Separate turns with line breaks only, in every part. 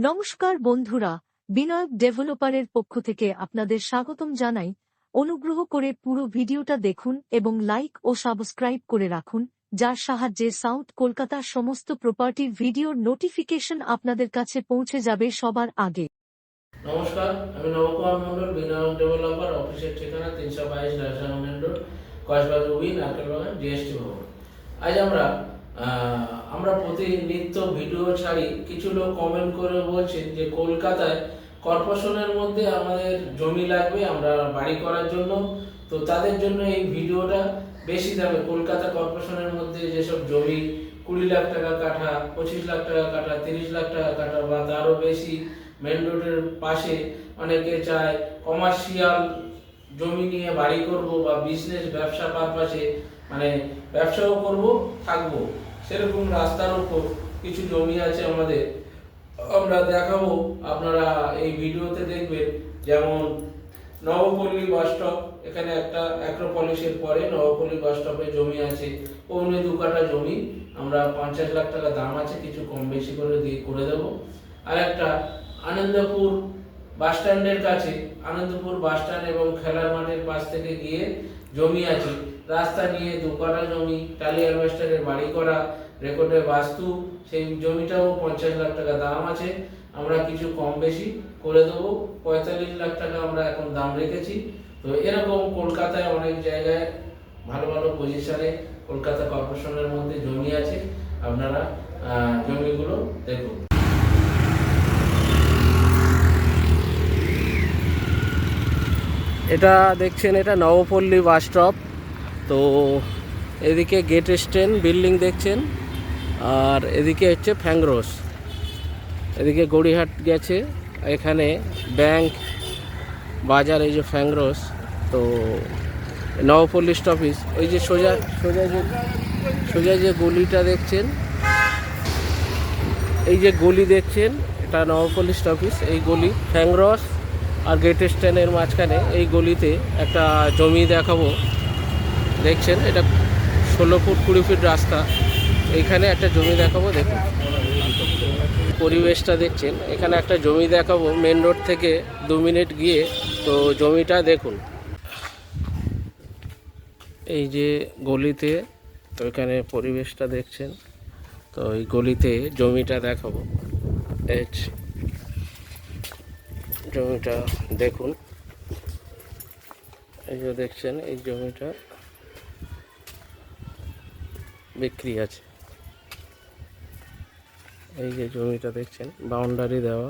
নমস্কার বন্ধুরা, বিনায়ক ডেভেলপারের পক্ষ থেকে আপনাদের স্বাগতম জানাই। অনুগ্রহ করে পুরো ভিডিওটা দেখুন এবং লাইক ও সাবস্ক্রাইব করে রাখুন, যার সাহায্যে সাউথ কলকাতার সমস্ত প্রপার্টির ভিডিওর নোটিফিকেশন আপনাদের কাছে পৌঁছে যাবে সবার আগে।
নমস্কার, আমি নবকুমার মন্ডল, বিনায়ক ডেভেলপার, অফিসের ঠিকানা 322 রাজধানী মেন রোড, কসবাজার উই, নারকেলবাগান, জিএসটি ভবন। আজ আমরা প্রতিনিত্য ভিডিও ছাড়ি। কিছু লোক কমেন্ট করে বলছেন যে কলকাতায় কর্পোরেশনের মধ্যে আমাদের জমি লাগবে আমরা বাড়ি করার জন্য। তো তাদের জন্য এই ভিডিওটা। বেশি দামে কলকাতা কর্পোরেশনের মধ্যে যেসব জমি 20 লাখ টাকা কাঠা, 25 লাখ টাকা কাঠা, 30 লাখ টাকা কাঠা বা তারও বেশি, মেন রোডের পাশে অনেকে চায় কমার্শিয়াল জমি নিয়ে বাড়ি করব বা বিজনেস ব্যবসা পারপাসে, মানে ব্যবসাও করব থাকবো, সেরকম রাস্তার উপর কিছু জমি আছে আমাদের। আমরা দেখাবো, আপনারা এই ভিডিওতে দেখবেন। যেমন নবপল্লী বাস স্টপ, এখানে একটা অ্যাক্রোপলিসের পরে নবপল্লী বাস স্টপে জমি আছে, পৌনে 2 কাঠা জমি। আমরা 50 লাখ টাকা দাম আছে, কিছু কম বেশি করে দেবো। আর একটা আনন্দপুর বাস স্ট্যান্ডের কাছে, আনন্দপুর বাস স্ট্যান্ড এবং খেলার মাঠের পাশ থেকে গিয়ে জমি আছে, রাস্তা নিয়ে 2 কাঠা জমি, টালি অ্যালবেস্টারের বাড়ি করা, রেকর্ডে বাস্তু। সেই জমিটাও 50 লাখ টাকা দাম আছে, আমরা কিছু কম বেশি করে দেবো। 45 লাখ টাকা আমরা এখন দাম রেখেছি। তো এরকম কলকাতায় অনেক জায়গায় ভালো ভালো পজিশনে কলকাতা কর্পোরেশনের মধ্যে জমি আছে, আপনারা জমিগুলো দেখুন। এটা দেখছেন, এটা নবপল্লী বাস স্টপ। তো এদিকে গেট স্ট্যান্ড বিল্ডিং দেখছেন, আর এদিকে হচ্ছে ফ্যাংরোস, এদিকে গড়িহাট গেছে, এখানে ব্যাংক, বাজার, এই যে ফ্যাংরোস। তো নবপল্লী স্টপিস, ওই যে সোজা যে গলিটা দেখছেন, এই যে গলি দেখছেন, এটা নবপল্লী স্টপিস। এই গলি ফ্যাংরস আর গেট স্ট্যান্ডের মাঝখানে এই গলিতে একটা জমি দেখাবো। দেখছেন, এটা 16 ফুট 20 ফিট রাস্তা, এইখানে একটা জমি দেখাবো। দেখুন পরিবেশটা দেখছেন, এখানে একটা জমি দেখাবো মেন রোড থেকে 2 মিনিট গিয়ে। তো জমিটা দেখুন, এই যে গলিতে, তো এখানে পরিবেশটা দেখছেন। তো এই গলিতে জমিটা দেখাবো, জমিটা দেখুন। এই যে দেখছেন, এই জমিটা বিক্রি আছে। এই যে জমিটা দেখছেন, বাউন্ডারি দেওয়া,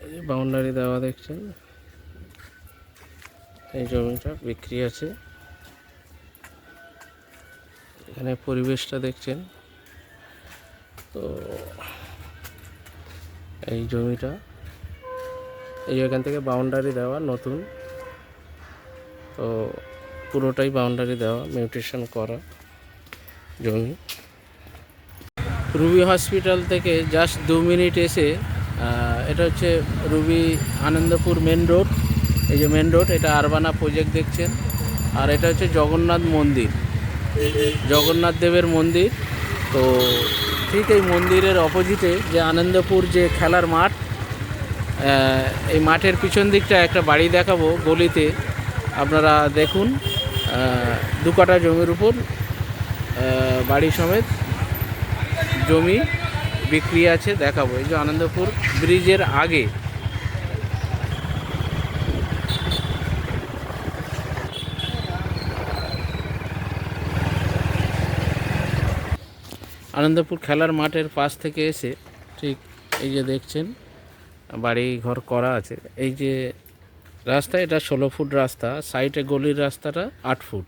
এই যে বাউন্ডারি দেওয়া দেখছেন, এই জমিটা বিক্রি আছে। এখানে পরিবেশটা দেখছেন। তো এই জমিটা, এই এখান থেকে বাউন্ডারি দেওয়া নতুন, তো পুরোটাই বাউন্ডারি দেওয়া, মিউটেশন করা জমি। রুবি হসপিটাল থেকে জাস্ট 2 মিনিট এসে, এটা হচ্ছে রুবি আনন্দপুর মেন রোড। এই যে মেন রোড, এটা আরবানা প্রজেক্ট দেখছেন। আর এটা হচ্ছে জগন্নাথ মন্দির, জগন্নাথ দেবের মন্দির। তো ঠিক এই মন্দিরের অপোজিটে যে আনন্দপুর যে খেলার মাঠ, এই মাঠের পিছন দিকটা একটা বাড়ি দেখাবো গলিতে। আপনারা দেখুন, 2 কাঠা জমির উপর বাড়ি সমেত জমি বিক্রি আছে, দেখাবো। এই যে আনন্দপুর ব্রিজের আগে, আনন্দপুর খেলার মাঠের পাশ থেকে এসে ঠিক এই যে দেখছেন বাড়ি ঘর করা আছে। এই যে রাস্তা, এটা 16 ফুট রাস্তা, সাইডে গলির রাস্তাটা 8 ফুট।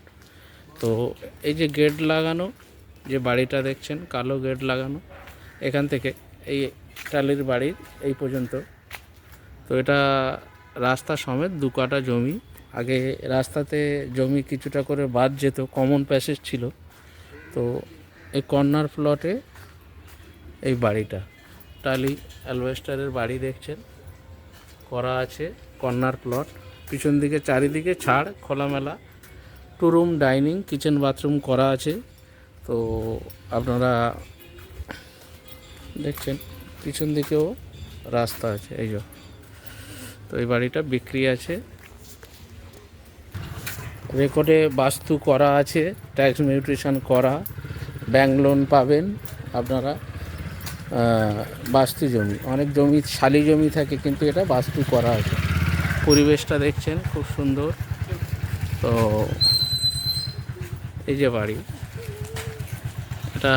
তো এই যে গেট লাগানো, যে বাড়িটা দেখছেন কালো গেট লাগানো, এখান থেকে এই টালির বাড়ির এই পর্যন্ত। তো এটা রাস্তা সমেত 2 কাঠা জমি। আগে রাস্তাতে জমি কিছুটা করে বাদ যেত, কমন প্যাসেজ ছিল। তো এই কর্নার প্লটে এই বাড়িটা, টালি অ্যালবেস্টারের বাড়ি দেখছেন করা আছে, কর্নার প্লট। পিছন দিকে চারিদিকে ছাড়, খোলামেলা, 2 রুম, ডাইনিং, কিচেন, বাথরুম করা আছে। তো আপনারা দেখছেন পিছন দিকেও রাস্তা আছে, এই যে। তো এই বাড়িটা বিক্রি আছে, রেকর্ডে বাস্তু করা আছে, ট্যাক্স মিউটেশন করা, ব্যাংক লোন পাবেন আপনারা। বাস্তু জমি, অনেক জমি শালি জমি থাকে, কিন্তু এটা বাস্তু করা আছে। পরিবেশটা দেখছেন খুব সুন্দর। তো এই যে বাড়ি, এটা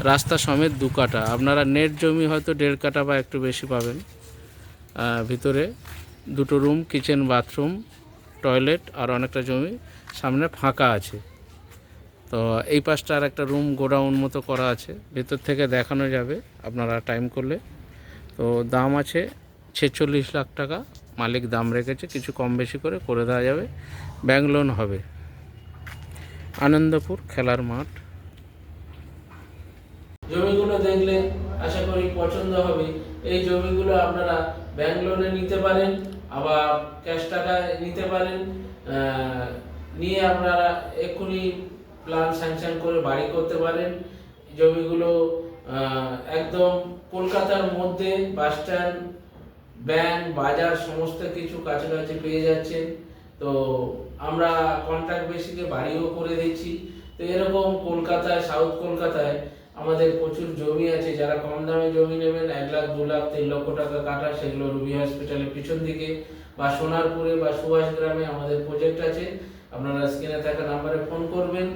রাস্তা সমেত 2 কাঠা। আপনারা নেট জমি হয়তো 1.5 কাঠা বা একটু বেশি পাবেন। ভিতরে 2টো রুম, কিচেন, বাথরুম, টয়লেট আর অনেকটা জমি সামনে ফাঁকা আছে। তো এই পাশটা আর একটা রুম গোডাউন মতো করা আছে, ভেতর থেকে দেখানো যাবে আপনারা টাইম করলে। তো দাম আছে 46 লাখ টাকা, মালিক দাম রেখেছে, কিছু কম বেশি করে দেওয়া যাবে, ব্যাংক লোন হবে। আনন্দপুর খেলার মাঠ। জমিগুলো দেখলে আশা করি পছন্দ হবে। এই জমিগুলো আপনারা ব্যাংক লোনে নিতে পারেন, আবার ক্যাশ টাকায় নিতে পারেন। নিয়ে আপনারা এক্ষুনি প্ল্যান স্যাংশন করে বাড়ি করতে পারেন। জমিগুলো একদম কলকাতার মধ্যে, বাস স্ট্যান্ড, ব্যাংক, বাজার সমস্ত কিছু কাছাকাছি পেয়ে যাচ্ছেন। তো আমরা কন্ট্রাক্ট বেসিকে বাড়িও করে দিচ্ছি। তো এরকম কলকাতায়, সাউথ কলকাতায় আমাদের প্রচুর জমি আছে। যারা কম দামে জমি নেবেন, 1 লাখ, 2 লাখ, 3 লক্ষ টাকা কাঠা, সেগুলো রুবি হসপিটালের পিছন দিকে বা সোনারপুরে বা সুভাষ গ্রামে আমাদের প্রজেক্ট আছে। আপনারা স্ক্রিনে থাকা নাম্বারে ফোন করবেন।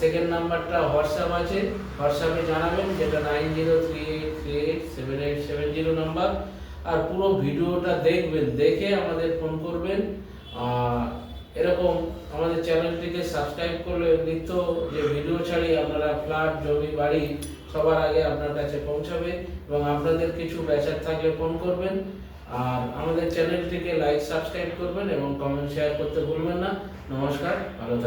সেকেন্ড নাম্বারটা হোয়াটসঅ্যাপ আছে, হোয়াটসঅ্যাপে জানাবেন, যেটা 9038387870 নাম্বার। আর পুরো ভিডিওটা দেখবেন, দেখে আমাদের ফোন করবেন। এরকম আমাদের চ্যানেলটিকে সাবস্ক্রাইব করলে নিত্য যে ভিডিও ছাড়ি, আপনারা ফ্ল্যাট, জমি, বাড়ি সবার আগে আপনার কাছে পৌঁছাবে। এবং আপনাদের কিছু বেচার থাকলে ফোন করবেন। আর আমাদের চ্যানেলটিকে লাইক, সাবস্ক্রাইব করবেন এবং কমেন্ট শেয়ার করতে ভুলবেন না। নমস্কার, ভালো থাকবেন।